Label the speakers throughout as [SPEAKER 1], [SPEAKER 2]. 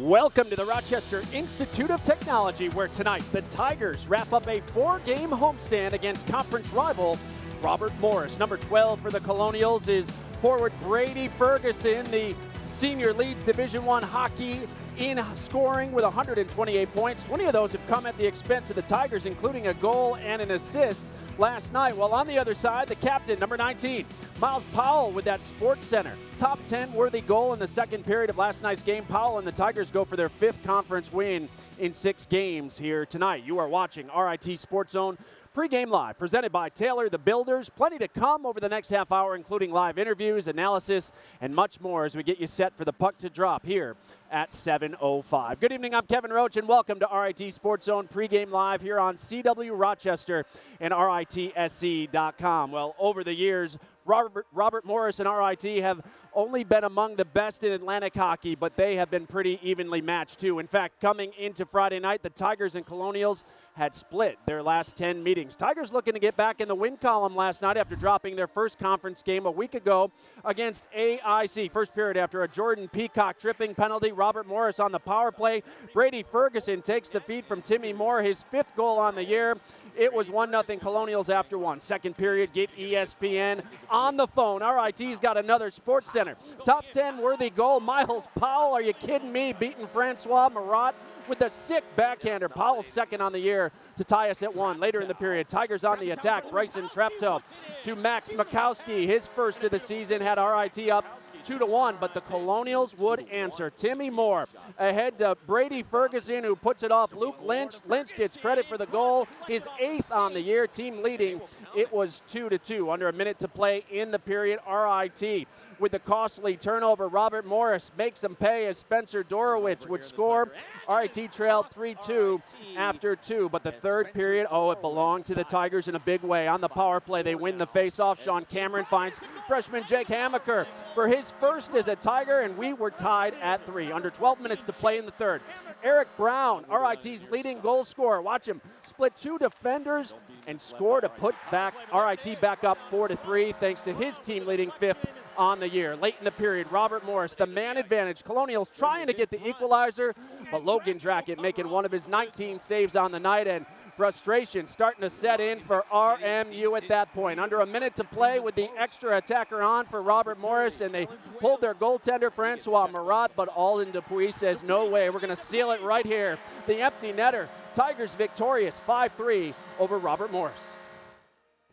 [SPEAKER 1] Welcome to the Rochester Institute of Technology, where tonight the Tigers wrap up a 4-game homestand against conference rival Robert Morris. Number 12 for the Colonials is forward Brady Ferguson. The senior leads Division I hockey in scoring with 128 points. 20 of those have come at the expense of the Tigers, including a goal and an assist last night. While on the other side, the captain, number 19, Miles Powell, with that Sports Center top 10 worthy goal in the second period of last night's game. Powell and the Tigers go for their 5th conference win in 6 games here tonight. You are watching RIT SportsZone Pregame Live, presented by Taylor the Builders. Plenty to come over the next half hour, including live interviews, analysis, and much more as we get you set for the puck to drop here at 7:05. Good evening, I'm Kevin Roach, and welcome to RIT SportsZone Pregame Live here on CW Rochester and RITSC.com. Well, over the years, Robert Morris and RIT have only been among the best in Atlantic hockey, but they have been pretty evenly matched too. In fact, coming into Friday night, the Tigers and Colonials had split their last 10 meetings. Tigers looking to get back in the win column last night after dropping their first conference game a week ago against AIC. First period after a Jordan Peacock tripping penalty. Robert Morris on the power play. Brady Ferguson takes the feed from Timmy Moore, his 5th goal on the year. It was 1-0 Colonials after one. Second period, get ESPN on the phone. RIT's got another Sports Center top 10 worthy goal. Miles Powell, are you kidding me? Beating Francois Marat with a sick backhander. Powell's second on the year to tie us at 1. Later in the period, Tigers on the attack. Bryson Treptow to Max Mikowski. His first of the season had RIT up 2-1, but the Colonials would answer. Timmy Moore ahead to Brady Ferguson, who puts it off Luke Lynch. Lynch gets credit for the goal, his 8th on the year, team leading. It was 2-2. Under a minute to play in the period. RIT with the costly turnover. Robert Morris makes them pay as Spencer Dorowitz would score. RIT trailed 3-2 after 2, but the third period, it belonged to the Tigers in a big way. On the power play, they win the faceoff. Sean Cameron finds freshman Jake Hamaker for his first as a Tiger, and we were tied at 3. Under 12 minutes to play in the third. Eric Brown, RIT's leading goal scorer. Watch him split 2 defenders and score to put RIT back up 4-3, thanks to his team leading 5th on the year. Late in the period, Robert Morris, the man advantage. Colonials trying to get the equalizer, but Logan Drackett making one of his 19 saves on the night, and frustration starting to set in for RMU at that point. Under a minute to play with the extra attacker on for Robert Morris, and they pulled their goaltender, Francois Marat, but Alden Dupuis says, no way, we're going to seal it right here. The empty netter. Tigers victorious 5-3 over Robert Morris.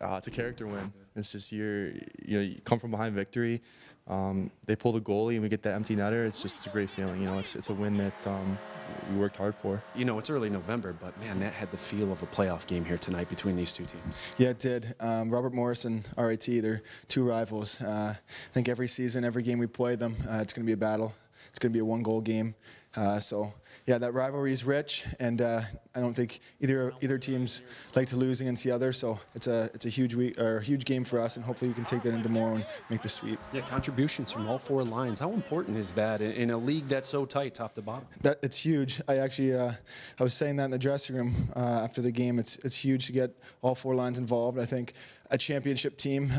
[SPEAKER 2] It's a character win. It's just you come from behind victory. They pull the goalie and we get that empty netter. It's a great feeling. It's a win that we worked hard for.
[SPEAKER 3] It's early November, but man, that had the feel of a playoff game here tonight between these two teams.
[SPEAKER 4] Yeah, it did. Robert Morris and RIT, they're two rivals. I think every season, every game we play them, it's going to be a battle. It's going to be a 1-goal game. Yeah, that rivalry is rich, and I don't think either teams like to lose against the other. So it's a huge game for us, and hopefully we can take that into tomorrow and make the sweep.
[SPEAKER 3] Yeah, contributions from all 4 lines. How important is that in a league that's so tight, top to bottom?
[SPEAKER 4] It's huge. I actually I was saying that in the dressing room after the game. It's huge to get all 4 lines involved. I think a championship team,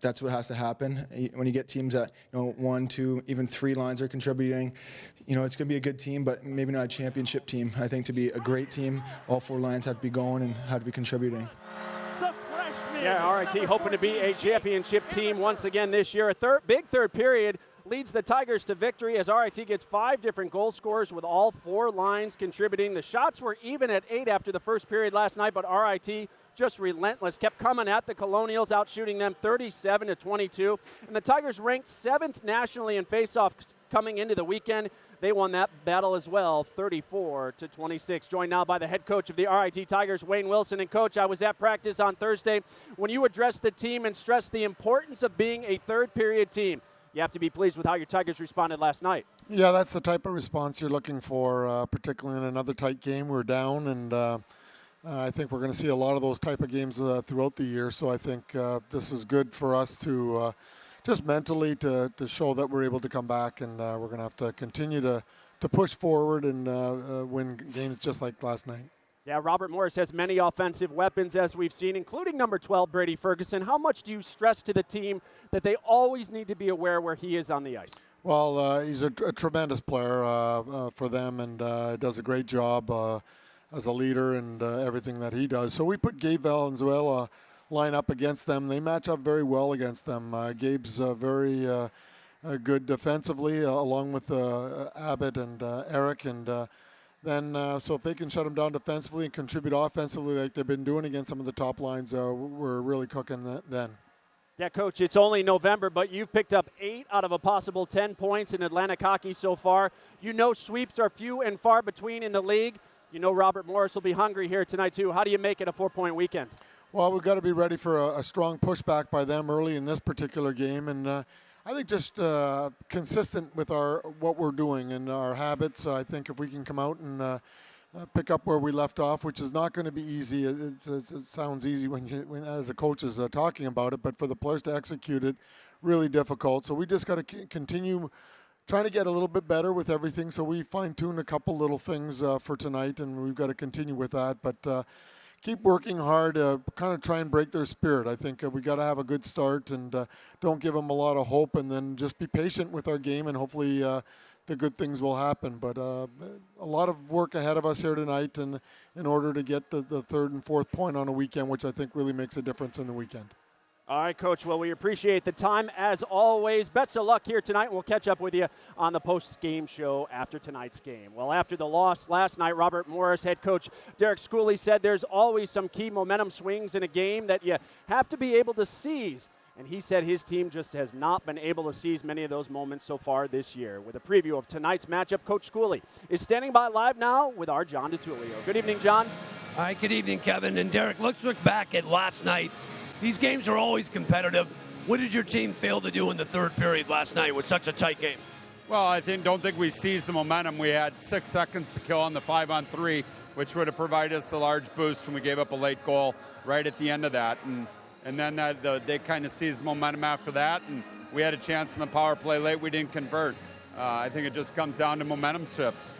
[SPEAKER 4] that's what has to happen. When you get teams that 1, 2, even 3 lines are contributing, it's going to be a good team, but maybe not a championship team. I think to be a great team, all 4 lines have to be going and have to be contributing.
[SPEAKER 1] Yeah, RIT hoping to be a championship team once again this year. A big third period leads the Tigers to victory as RIT gets 5 different goal scorers with all 4 lines contributing. The shots were even at 8 after the first period last night, but RIT just relentless, kept coming at the Colonials, outshooting them 37-22. And the Tigers ranked 7th nationally in faceoffs coming into the weekend. They won that battle as well, 34-26. Joined now by the head coach of the RIT Tigers, Wayne Wilson. And Coach, I was at practice on Thursday when you addressed the team and stressed the importance of being a third-period team. You have to be pleased with how your Tigers responded last night.
[SPEAKER 5] Yeah, that's the type of response you're looking for, particularly in another tight game. We're down, and I think we're going to see a lot of those type of games throughout the year. So I think this is good for us to just mentally to show that we're able to come back, and we're going to have to continue to push forward and win games just like last night.
[SPEAKER 1] Yeah, Robert Morris has many offensive weapons, as we've seen, including number 12, Brady Ferguson. How much do you stress to the team that they always need to be aware where he is on the ice?
[SPEAKER 5] Well, he's a tremendous player for them and does a great job as a leader and everything that he does. So we put Gabe Valenzuela line up against them. They match up very well against them. Gabe's very good defensively, along with Abbott and Eric. And so if they can shut him down defensively and contribute offensively like they've been doing against some of the top lines, we're really cooking then.
[SPEAKER 1] Yeah, Coach, it's only November, but you've picked up 8 out of a possible 10 points in Atlantic hockey so far. You know sweeps are few and far between in the league. You know Robert Morris will be hungry here tonight, too. How do you make it a 4-point weekend?
[SPEAKER 5] Well, we've got to be ready for a strong pushback by them early in this particular game. And I think just consistent with what we're doing and our habits. I think if we can come out and pick up where we left off, which is not going to be easy. It sounds easy when as a coach is talking about it, but for the players to execute it, really difficult. So we just got to continue trying to get a little bit better with everything. So we fine-tuned a couple little things for tonight, and we've got to continue with that. But keep working hard, kind of try and break their spirit. I think we got to have a good start and don't give them a lot of hope, and then just be patient with our game, and hopefully the good things will happen. But a lot of work ahead of us here tonight, and in order to get the third and fourth point on a weekend, which I think really makes a difference in the weekend.
[SPEAKER 1] All right, Coach. Well, we appreciate the time as always. Best of luck here tonight. We'll catch up with you on the post-game show after tonight's game. Well, after the loss last night, Robert Morris head coach Derek Schooley said there's always some key momentum swings in a game that you have to be able to seize. And he said his team just has not been able to seize many of those moments so far this year. With a preview of tonight's matchup, Coach Schooley is standing by live now with our John DiTullio. Good evening, John.
[SPEAKER 6] All right, good evening, Kevin. And Derek, let's look back at last night. These games are always competitive. What did your team fail to do in the third period last night with such a tight game?
[SPEAKER 7] Well, I don't think we seized the momentum. We had 6 seconds to kill on the 5-on-3, which would have provided us a large boost, and we gave up a late goal right at the end of that. And then they kind of seized momentum after that, and we had a chance in the power play late. We didn't convert. I think it just comes down to momentum shifts.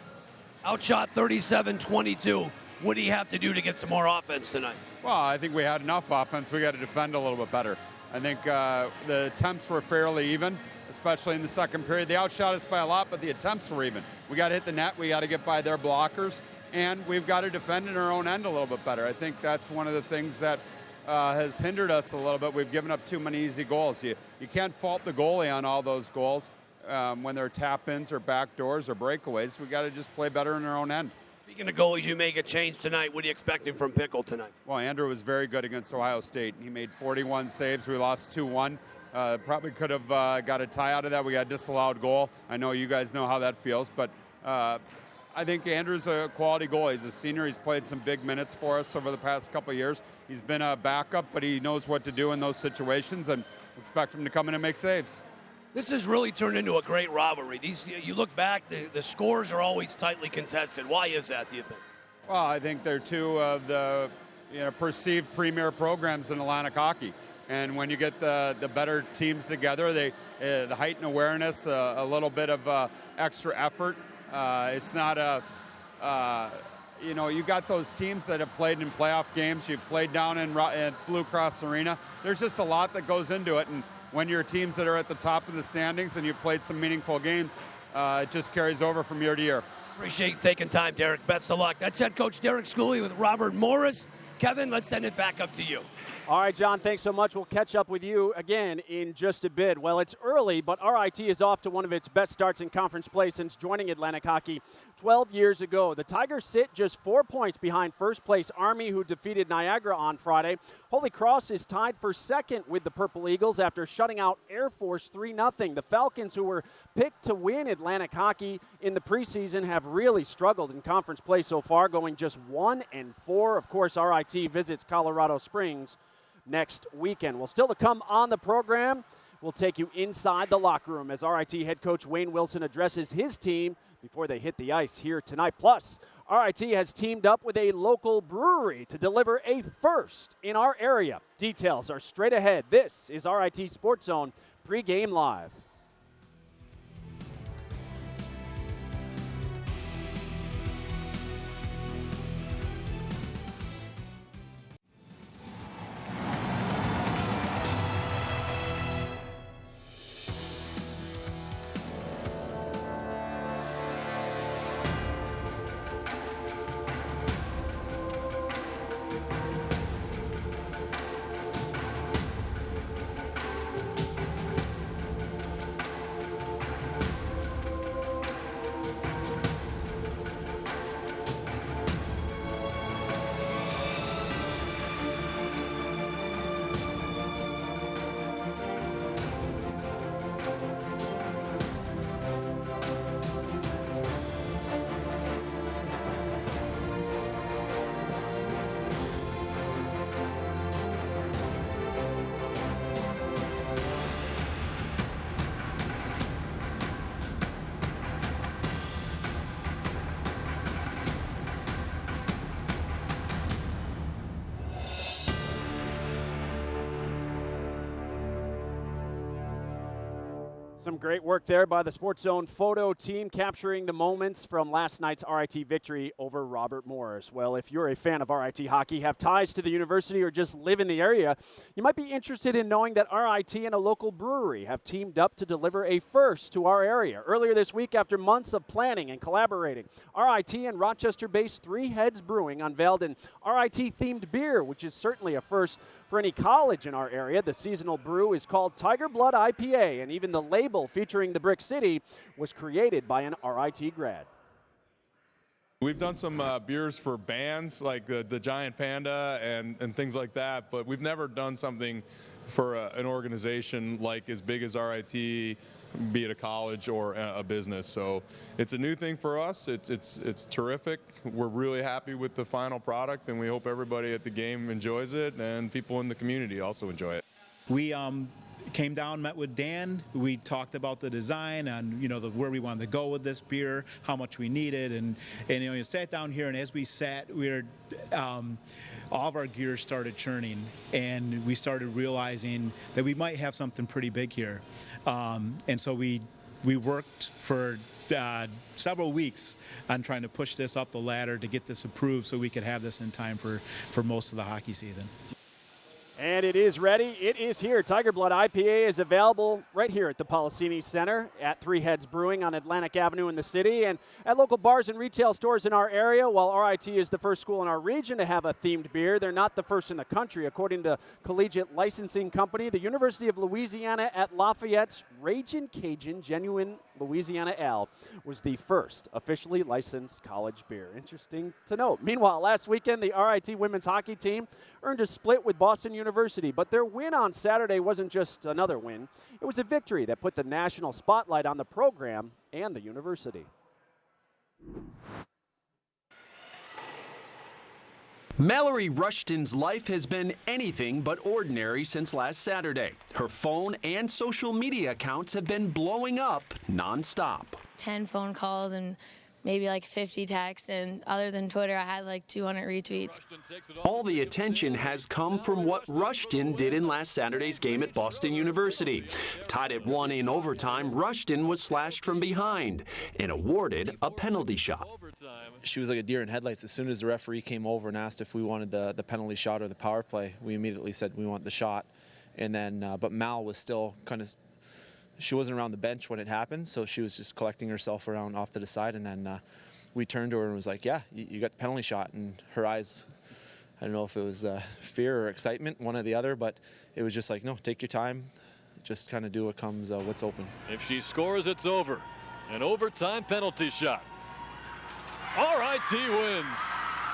[SPEAKER 6] Outshot 37-22. What do you have to do to get some more offense tonight?
[SPEAKER 7] Well, I think we had enough offense. We got to defend a little bit better. I think the attempts were fairly even, especially in the second period. They outshot us by a lot, but the attempts were even. We got to hit the net. We got to get by their blockers, and we've got to defend in our own end a little bit better. I think that's one of the things that has hindered us a little bit. We've given up too many easy goals. You can't fault the goalie on all those goals when they're tap-ins or backdoors or breakaways. We got to just play better in our own end.
[SPEAKER 6] Speaking of goalies, you make a change tonight. What are you expecting from Pickle tonight?
[SPEAKER 7] Well, Andrew was very good against Ohio State. He made 41 saves. We lost 2-1. Probably could have got a tie out of that. We got a disallowed goal. I know you guys know how that feels, but I think Andrew's a quality goalie. He's a senior. He's played some big minutes for us over the past couple of years. He's been a backup, but he knows what to do in those situations, and expect him to come in and make saves.
[SPEAKER 6] This has really turned into a great rivalry. You look back, the scores are always tightly contested. Why is that, do you think?
[SPEAKER 7] Well, I think they're two of the perceived premier programs in Atlantic hockey. And when you get the better teams together, the height and awareness, a little bit of extra effort. It's not you got those teams that have played in playoff games. You've played down in Blue Cross Arena. There's just a lot that goes into it. And when you're teams that are at the top of the standings and you've played some meaningful games, it just carries over from year to year.
[SPEAKER 6] Appreciate you taking time, Derek. Best of luck. That's head coach Derek Schooley with Robert Morris. Kevin, let's send it back up to you.
[SPEAKER 1] All right, John, thanks so much. We'll catch up with you again in just a bit. Well, it's early, but RIT is off to one of its best starts in conference play since joining Atlantic Hockey 12 years ago. The Tigers sit just 4 points behind first-place Army, who defeated Niagara on Friday. Holy Cross is tied for second with the Purple Eagles after shutting out Air Force 3-0. The Falcons, who were picked to win Atlantic Hockey in the preseason, have really struggled in conference play so far, going just 1-4. Of course, RIT visits Colorado Springs next weekend. Well, still to come on the program, we'll take you inside the locker room as RIT head coach Wayne Wilson addresses his team before they hit the ice here tonight. Plus, RIT has teamed up with a local brewery to deliver a first in our area. Details are straight ahead. This is RIT SportsZone Pregame Live. Some great work there by the SportsZone photo team, capturing the moments from last night's RIT victory over Robert Morris. Well, if you're a fan of RIT hockey, have ties to the university, or just live in the area, you might be interested in knowing that RIT and a local brewery have teamed up to deliver a first to our area. Earlier this week, after months of planning and collaborating, RIT and Rochester-based Three Heads Brewing unveiled an RIT-themed beer, which is certainly a first for any college in our area. The seasonal brew is called Tiger Blood IPA, and even the label featuring the Brick City was created by an RIT grad.
[SPEAKER 8] We've done some beers for bands like the Giant Panda and things like that, but we've never done something for an organization like as big as RIT, be it a college or a business. So it's a new thing for us. It's terrific. We're really happy with the final product, and we hope everybody at the game enjoys it and people in the community also enjoy it.
[SPEAKER 9] We came down, met with Dan. We talked about the design and where we wanted to go with this beer, how much we needed, and you sat down here, and as we sat, all of our gears started churning, and we started realizing that we might have something pretty big here. And so we worked for several weeks on trying to push this up the ladder to get this approved so we could have this in time for most of the hockey season.
[SPEAKER 1] And it is ready. It is here. Tiger Blood IPA is available right here at the Policini Center at Three Heads Brewing on Atlantic Avenue in the city, and at local bars and retail stores in our area. While RIT is the first school in our region to have a themed beer, they're not the first in the country. According to Collegiate Licensing Company, the University of Louisiana at Lafayette's Ragin' Cajun Genuine Louisiana Ale was the first officially licensed college beer. Interesting to note. Meanwhile, last weekend, the RIT women's hockey team earned a split with Boston University, but their win on Saturday wasn't just another win. It was a victory that put the national spotlight on the program and the university.
[SPEAKER 10] Mallory Rushton's life has been anything but ordinary since last Saturday. Her phone and social media accounts have been blowing up nonstop.
[SPEAKER 11] 10 phone calls and maybe like 50 texts, and other than Twitter, I had like 200 retweets.
[SPEAKER 10] All the attention has come from what Rushton did in last Saturday's game at Boston University. Tied at 1 in overtime, Rushton was slashed from behind and awarded a penalty shot.
[SPEAKER 12] She was like a deer in headlights. As soon as the referee came over and asked if we wanted the penalty shot or the power play, we immediately said we want the shot. And then, but Mal was still kind of, she wasn't around the bench when it happened, so she was just collecting herself around off to the side. And then we turned to her and was like, yeah, you got the penalty shot. And her eyes, I don't know if it was fear or excitement, one or the other, but it was just like, no, take your time. Just kind of do what comes, what's open.
[SPEAKER 13] If she scores, it's over. An overtime penalty shot. RIT wins.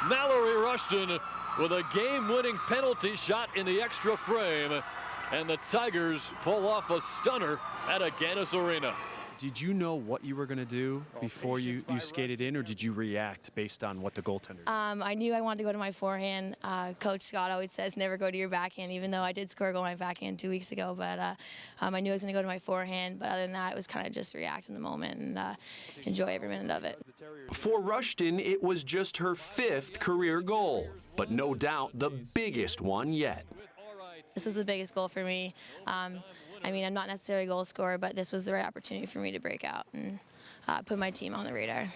[SPEAKER 13] Mallory Rushton with a game-winning penalty shot in the extra frame, and the Tigers pull off a stunner at Agganis Arena.
[SPEAKER 3] Did you know what you were going to do before you skated in, or did you react based on what the goaltender did?
[SPEAKER 11] I knew I wanted to go to my forehand. Coach Scott always says never go to your backhand, even though I did score a goal on my backhand 2 weeks ago. But I knew I was going to go to my forehand. But other than that, it was kind of just react in the moment and enjoy every minute of it.
[SPEAKER 10] For Rushton, it was just her 5th career goal, but no doubt the biggest one yet.
[SPEAKER 11] This was the biggest goal for me. I mean, I'm not necessarily a goal scorer, but this was the right opportunity for me to break out and put my team on the radar.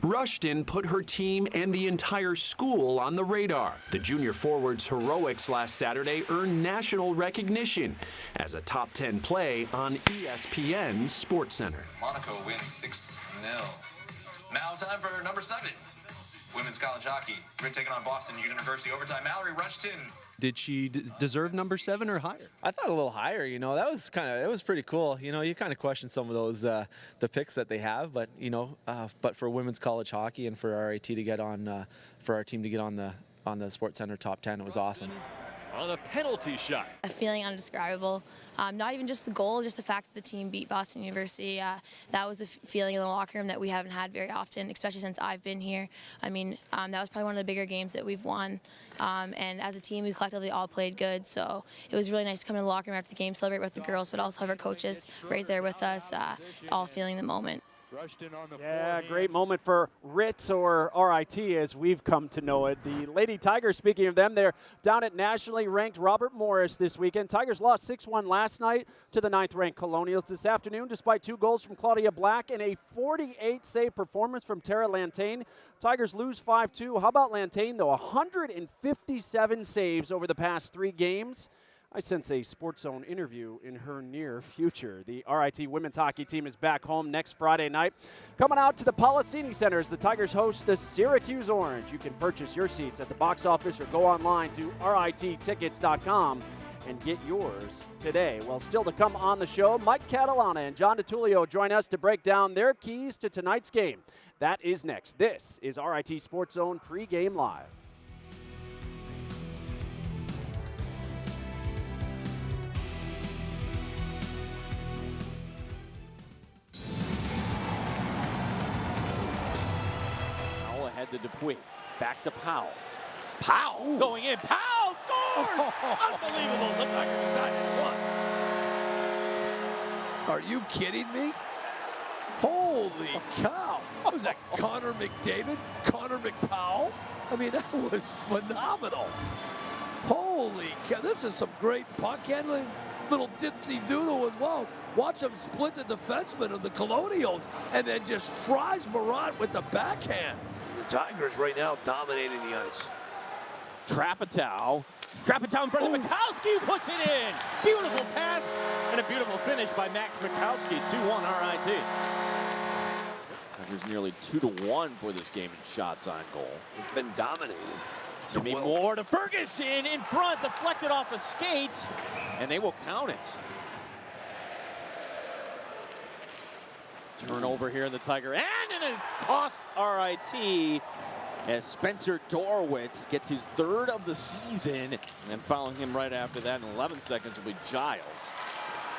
[SPEAKER 10] Rushton put her team and the entire school on the radar. The junior forward's heroics last Saturday earned national recognition as a top 10 play on ESPN's SportsCenter.
[SPEAKER 14] Monaco wins 6-0. Now time for number 7. Women's college hockey. We're taking on Boston University overtime. Mallory Rushton.
[SPEAKER 3] Did she deserve number 7 or higher?
[SPEAKER 12] I thought a little higher. That was it was pretty cool. You kind of question some of those the picks that they have, but but for women's college hockey and for RIT to get on, for our team to get on the SportsCenter top 10, it was awesome.
[SPEAKER 13] On a penalty shot.
[SPEAKER 11] A feeling undescribable. Not even just the goal, just the fact that the team beat Boston University. That was a feeling in the locker room that we haven't had very often, especially since I've been here. I mean, that was probably one of the bigger games that we've won. And as a team, we collectively all played good. So it was really nice to come in the locker room after the game, celebrate with the girls, but also have our coaches right there with us, all feeling the moment.
[SPEAKER 15] Rushton on the
[SPEAKER 1] Yeah, great moment for RIT, or RIT as we've come to know it. The Lady Tigers, speaking of them, they're down at nationally ranked Robert Morris this weekend. Tigers lost 6-1 last night to the 9th-ranked Colonials this afternoon, despite 2 goals from Claudia Black and a 48-save performance from Tara Lantain. Tigers lose 5-2. How about Lantain, though? 157 saves over the past 3 games. I sense a SportsZone interview in her near future. The RIT women's hockey team is back home next Friday night. Coming out to the Policini Center as the Tigers host the Syracuse Orange. You can purchase your seats at the box office or go online to rittickets.com and get yours today. Well, still to come on the show, Mike Catalana and John DiTullio join us to break down their keys to tonight's game. That is next. This is RIT SportsZone Pregame Live. To Dupuis, back to Powell. Powell going in. Powell scores! Unbelievable. The Tigers are tied at 1.
[SPEAKER 6] Are you kidding me? Holy cow. Was that Connor McDavid? Connor McPowell? I mean, that was phenomenal. Holy cow. This is some great puck handling. Little dipsy doodle as well. Watch him split the defenseman of the Colonials and then just fries Marat with the backhand. The Tigers right now dominating the ice.
[SPEAKER 1] Trappatow in front of Mikowski, puts it in. Beautiful pass and a beautiful finish by Max Mikowski. 2-1 RIT. Tigers nearly 2-1 for this game in shots on goal.
[SPEAKER 6] It's been dominated.
[SPEAKER 1] Jimmy Moore to Ferguson in front, deflected off a skate, and they will count it. Turnover here in the Tiger, and it cost RIT as Spencer Dorwitz gets his 3rd of the season, and then following him right after that in 11 seconds will be Giles.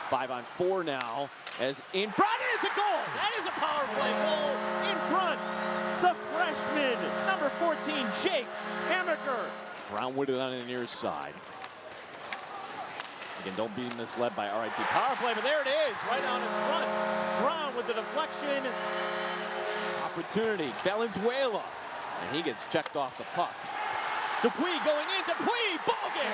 [SPEAKER 1] 5-on-4 now, as in front, and it's a goal! That is a power play goal in front. The freshman, number 14, Jake Hammaker. Brown with it on the near side. Again, don't be misled by RIT power play, but there it is, right out in front. Brown with the deflection. Opportunity, Valenzuela. And he gets checked off the puck. Dupuis going in, Dupuis, ball game.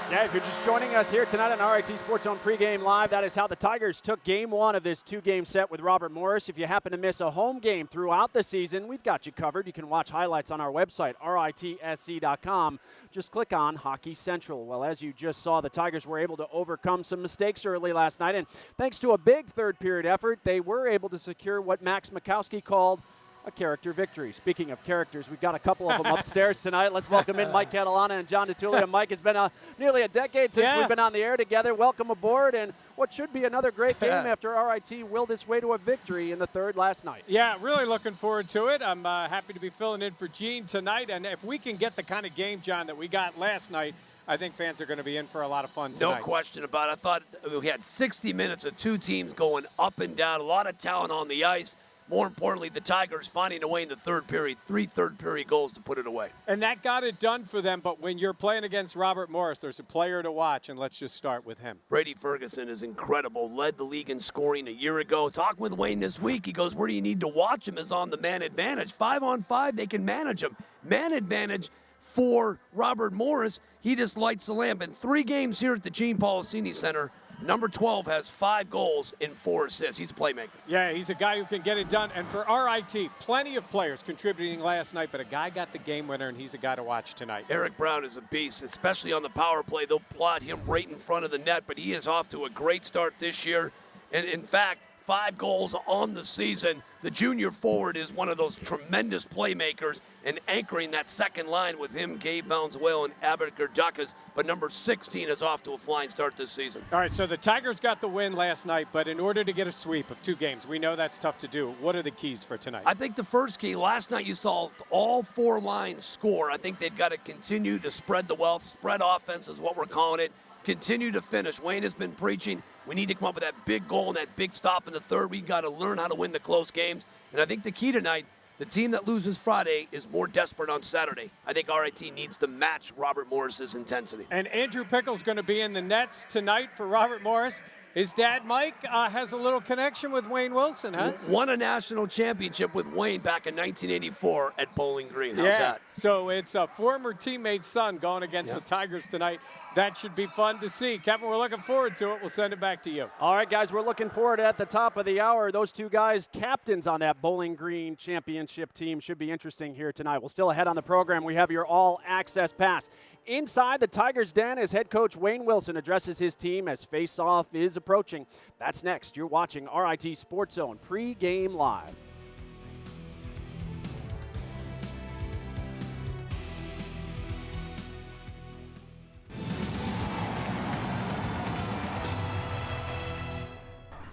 [SPEAKER 1] Yeah, if you're just joining us here tonight on RIT SportsZone Pregame Live, that is how the Tigers took Game 1 of this 2-game set with Robert Morris. If you happen to miss a home game throughout the season, we've got you covered. You can watch highlights on our website, ritsc.com. Just click on Hockey Central. Well, as you just saw, the Tigers were able to overcome some mistakes early last night, and thanks to a big third-period effort, they were able to secure what Max Mikowski called a character victory. Speaking of characters, we've got a couple of them upstairs tonight. Let's welcome in Mike Catalana and John DiTullio. Mike, it's been nearly a decade since we've been on the air together. Welcome aboard, and what should be another great game after RIT willed its way to a victory in the 3rd last night.
[SPEAKER 16] Yeah, really looking forward to it. I'm happy to be filling in for Gene tonight, and if we can get the kind of game, John, that we got last night, I think fans are going to be in for a lot of fun tonight.
[SPEAKER 6] No question about it. I thought we had 60 minutes of 2 teams going up and down, a lot of talent on the ice. More importantly, the Tigers finding a way in the 3rd period, 3 third-period goals to put it away.
[SPEAKER 16] And that got it done for them, but when you're playing against Robert Morris, there's a player to watch, and let's just start with him.
[SPEAKER 6] Brady Ferguson is incredible, led the league in scoring a year ago. Talked with Wayne this week. He goes, where do you need to watch him is on the man advantage. 5-on-5, they can manage him. Man advantage for Robert Morris, he just lights the lamp. In 3 games here at the Gene Policini Center, number 12 has 5 goals and 4 assists. He's a playmaker.
[SPEAKER 16] Yeah, he's a guy who can get it done. And for RIT, plenty of players contributing last night, but a guy got the game winner, and he's a guy to watch tonight.
[SPEAKER 6] Eric Brown is a beast, especially on the power play. They'll plot him right in front of the net, but he is off to a great start this year. And in fact, 5 goals on the season. The junior forward is one of those tremendous playmakers and anchoring that second line with him, Gabe Valenzuela and Abedker Ducas. But number 16 is off to a flying start this season.
[SPEAKER 16] All right, so the Tigers got the win last night, but in order to get a sweep of 2 games, we know that's tough to do. What are the keys for tonight?
[SPEAKER 6] I think the first key, last night you saw all 4 lines score. I think they've got to continue to spread the wealth. Spread offense is what we're calling it. Continue to finish. Wayne has been preaching. We need to come up with that big goal and that big stop in the 3rd. We've got to learn how to win the close games. And I think the key tonight, the team that loses Friday is more desperate on Saturday. I think RIT needs to match Robert Morris's intensity.
[SPEAKER 16] And Andrew Pickle's going to be in the nets tonight for Robert Morris. His dad, Mike, has a little connection with Wayne Wilson, huh?
[SPEAKER 6] Won a national championship with Wayne back in 1984 at Bowling Green. How's that?
[SPEAKER 16] So it's a former teammate's son going against the Tigers tonight. That should be fun to see. Kevin, we're looking forward to it. We'll send it back to you.
[SPEAKER 1] All right, guys, we're looking forward at the top of the hour. Those two guys, captains on that Bowling Green championship team, should be interesting here tonight. We'll still ahead on the program. We have your all-access pass. Inside the Tigers' den as head coach Wayne Wilson addresses his team as face-off is approaching. That's next. You're watching RIT Sports Zone Pre-Game Live.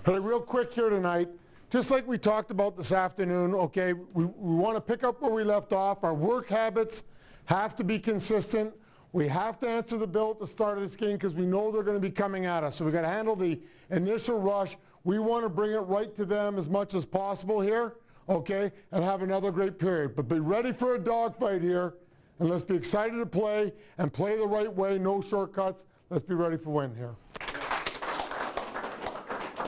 [SPEAKER 5] Hey, real quick here tonight, just like we talked about this afternoon, okay, we want to pick up where we left off. Our work habits have to be consistent. We have to answer the bell at the start of this game because we know they're going to be coming at us. So we've got to handle the initial rush. We want to bring it right to them as much as possible here, okay, and have another great period. But be ready for a dogfight here, and let's be excited to play and play the right way, no shortcuts. Let's be ready for win here.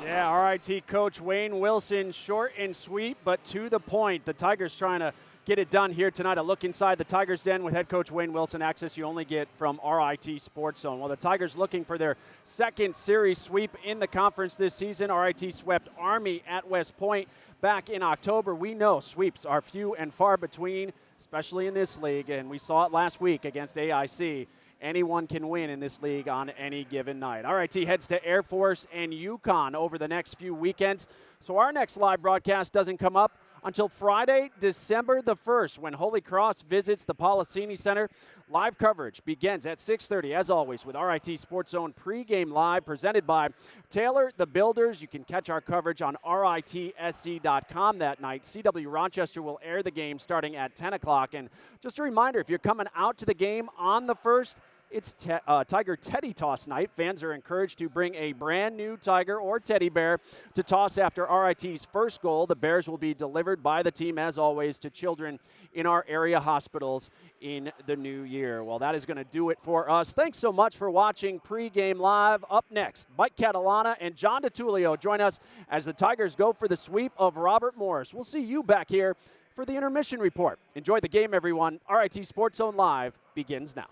[SPEAKER 1] Yeah, RIT coach Wayne Wilson, short and sweet, but to the point. The Tigers trying to get it done here tonight. A look inside the Tigers' den with head coach Wayne Wilson. Access you only get from RIT Sports Zone. Well, the Tigers looking for their second series sweep in the conference this season. RIT swept Army at West Point back in October. We know sweeps are few and far between, especially in this league, and we saw it last week against AIC. Anyone can win in this league on any given night. RIT heads to Air Force and UConn over the next few weekends. So our next live broadcast doesn't come up until Friday, December the 1st, when Holy Cross visits the Policini Center. Live coverage begins at 6:30, as always, with RIT Sports Zone Pregame Live, presented by Taylor the Builders. You can catch our coverage on RITSC.com that night. CW Rochester will air the game starting at 10 o'clock. And just a reminder, if you're coming out to the game on the 1st, it's Tiger Teddy Toss night. Fans are encouraged to bring a brand new Tiger or teddy bear to toss after RIT's first goal. The bears will be delivered by the team, as always, to children in our area hospitals in the new year. Well, that is going to do it for us. Thanks so much for watching Pregame Live. Up next, Mike Catalana and John DiTullio join us as the Tigers go for the sweep of Robert Morris. We'll see you back here for the intermission report. Enjoy the game, everyone. RIT Sports Zone Live begins now.